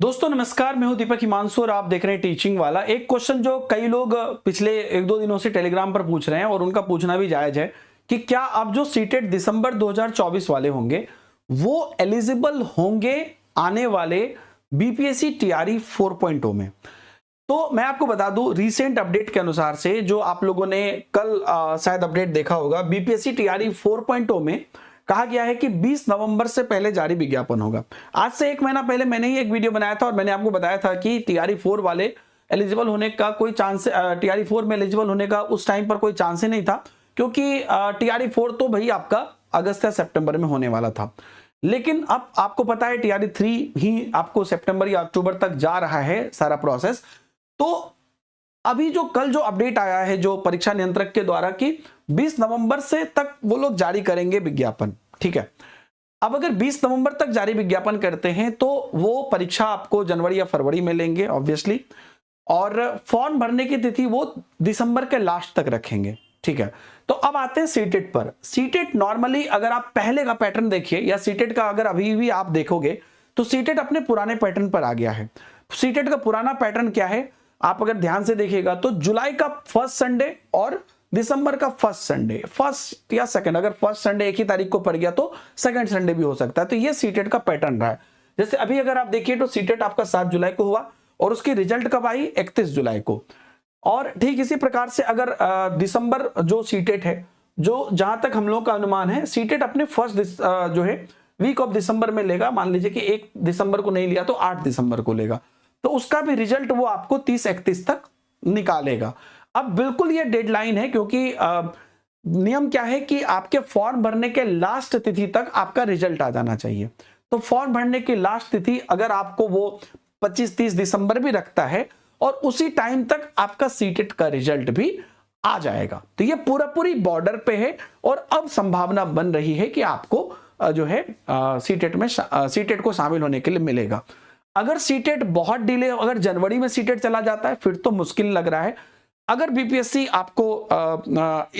दोस्तों नमस्कार, मैं हूं दीपक हिमांशु और आप देख रहे हैं टीचिंग वाला। एक क्वेश्चन जो कई लोग पिछले एक दो दिनों से टेलीग्राम पर पूछ रहे हैं और उनका पूछना भी जायज है कि क्या अब जो सीटेट दिसंबर 2024 वाले होंगे वो एलिजिबल होंगे आने वाले बीपीएससी टीआरई 4.0 में। तो मैं आपको बता दूं, रीसेंट अपडेट के अनुसार से जो आप लोगों ने कल शायद अपडेट देखा होगा, बीपीएससी टीआरई 4.0 में कहा गया है कि 20 नवंबर से पहले जारी विज्ञापन होगा। आज से एक महीना पहले मैंने ही एक वीडियो बनाया था और मैंने आपको बताया था कि टीआरई 4 वाले एलिजिबल होने का कोई चांस, टीआरई 4 में एलिजिबल होने का उस टाइम पर कोई चांस ही नहीं था, क्योंकि टीआरई 4 तो भाई आपका अगस्त या सितंबर में होने वाला था। लेकिन अब आपको पता है टीआरई 3 ही आपको सितंबर या अक्टूबर तक जा रहा है सारा प्रोसेस। तो अभी जो कल जो अपडेट आया है जो परीक्षा नियंत्रक के द्वारा कि 20 नवंबर से तक वो लोग जारी करेंगे विज्ञापन, ठीक है। अब अगर 20 नवंबर तक जारी विज्ञापन करते हैं तो वो परीक्षा आपको जनवरी या फरवरी में लेंगे ऑब्वियसली, और फॉर्म भरने की तिथि वो दिसंबर के लास्ट तक रखेंगे, ठीक है। तो अब आते हैं सीटेट पर। सीटेट नॉर्मली अगर आप पहले का पैटर्न देखिए या सीटेट का अगर अभी भी आप देखोगे तो सीटेट अपने पुराने पैटर्न पर आ गया है। सीटेट का पुराना पैटर्न क्या है, आप अगर ध्यान से देखिएगा तो जुलाई का फर्स्ट संडे और दिसंबर का फर्स्ट संडे, फर्स्ट या सेकंड, अगर फर्स्ट संडे एक ही तारीख को पड़ गया तो सेकंड संडे भी हो सकता है। तो ये सीटेट का पैटर्न रहा है। जैसे अभी अगर आप देखिए तो सीटेट आपका 7 जुलाई को हुआ और उसकी रिजल्ट कब आई, 31 जुलाई को। और ठीक इसी प्रकार से अगर दिसंबर जो सीटेट है, जो जहां तक हम लोग का अनुमान है, सीटेट अपने फर्स्ट जो है वीक ऑफ दिसंबर में लेगा। मान लीजिए कि 1 दिसंबर को नहीं लिया तो 8 दिसंबर को लेगा, तो उसका भी रिजल्ट वो आपको 30-31 तक निकालेगा। अब बिल्कुल ये डेडलाइन है, क्योंकि नियम क्या है कि आपके फॉर्म भरने के लास्ट तिथि तक आपका रिजल्ट आ जाना चाहिए। तो फॉर्म भरने की लास्ट तिथि अगर आपको वो 25-30 दिसंबर भी रखता है और उसी टाइम तक आपका सीटेट का रिजल्ट भी आ जाएगा। तो ये पूरी बॉर्डर पे है और अब संभावना बन रही है कि आपको जो है सीटेट को शामिल होने के लिए मिलेगा। अगर सीटेट बहुत डिले, अगर जनवरी में सीटेट चला जाता है फिर तो मुश्किल लग रहा है। अगर बीपीएससी आपको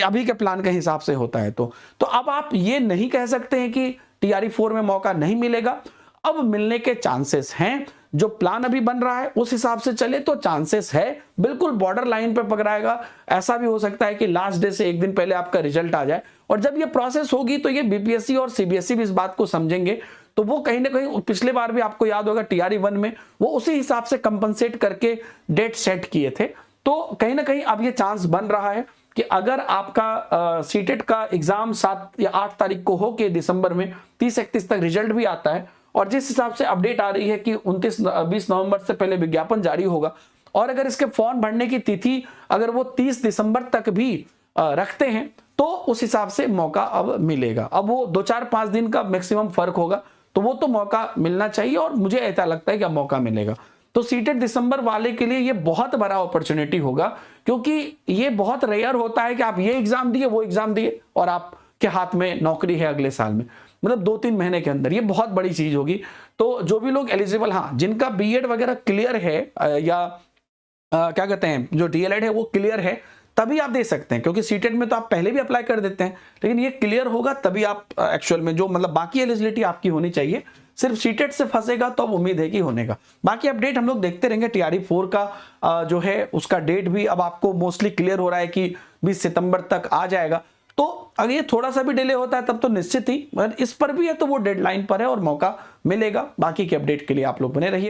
अभी के प्लान के हिसाब से होता है तो अब आप ये नहीं कह सकते हैं कि टीआरई 4 में मौका नहीं मिलेगा। अब मिलने के चांसेस हैं। जो प्लान अभी बन रहा है उस हिसाब से चले तो चांसेस है, बिल्कुल बॉर्डर लाइन पे पकड़ाएगा। ऐसा भी हो सकता है कि लास्ट डे से एक दिन पहले आपका रिजल्ट आ जाए, और जब ये प्रोसेस होगी तो ये बीपीएससी और सीबीएसई भी इस बात को समझेंगे। तो वो कहीं ना कहीं, पिछले बार भी आपको याद होगा टीआरई 1 में वो उसी हिसाब से कंपनसेट करके डेट सेट किए थे। तो कहीं ना कहीं अब ये चांस बन रहा है कि अगर आपका सीटेट का एग्जाम 7 या 8 तारीख को हो के दिसंबर में 30-31 तक रिजल्ट भी आता है, और जिस हिसाब से अपडेट आ रही है कि 20 नवंबर से पहले विज्ञापन जारी होगा, और अगर इसके फॉर्म भरने की तिथि अगर वो 30 दिसंबर तक भी रखते हैं तो उस हिसाब से मौका अब मिलेगा। अब वो 2-4-5 दिन का मैक्सिमम फर्क होगा, तो वो तो मौका मिलना चाहिए और मुझे ऐसा लगता है कि अब मौका मिलेगा। तो सीटेट दिसंबर वाले के लिए ये बहुत बड़ा अपॉर्चुनिटी होगा, क्योंकि ये बहुत रेयर होता है कि आप ये एग्जाम दिए वो एग्जाम दिए और आपके हाथ में नौकरी है अगले साल में, मतलब 2-3 महीने के अंदर। ये बहुत बड़ी चीज होगी। तो जो भी लोग एलिजिबल, हाँ, जिनका बीएड वगैरह क्लियर है या क्या कहते हैं जो डीएलएड है वो क्लियर है, तभी आप दे सकते हैं, क्योंकि सीटेट में तो आप पहले भी अप्लाई कर देते हैं, लेकिन ये क्लियर होगा तभी आप एक्चुअल में जो मतलब बाकी एलिजिबिलिटी आपकी होनी चाहिए। सिर्फ सीटेट से फंसेगा तो अब उम्मीद है कि होने का। बाकी अपडेट हम लोग देखते रहेंगे। टीआरई 4 का जो है उसका डेट भी अब आपको मोस्टली क्लियर हो रहा है कि 20 सितंबर तक आ जाएगा। तो अगर ये थोड़ा सा भी डिले होता है तब तो निश्चित ही, मगर इस पर भी है तो वो डेडलाइन पर है और मौका मिलेगा। बाकी के अपडेट के लिए आप लोग बने रहिए।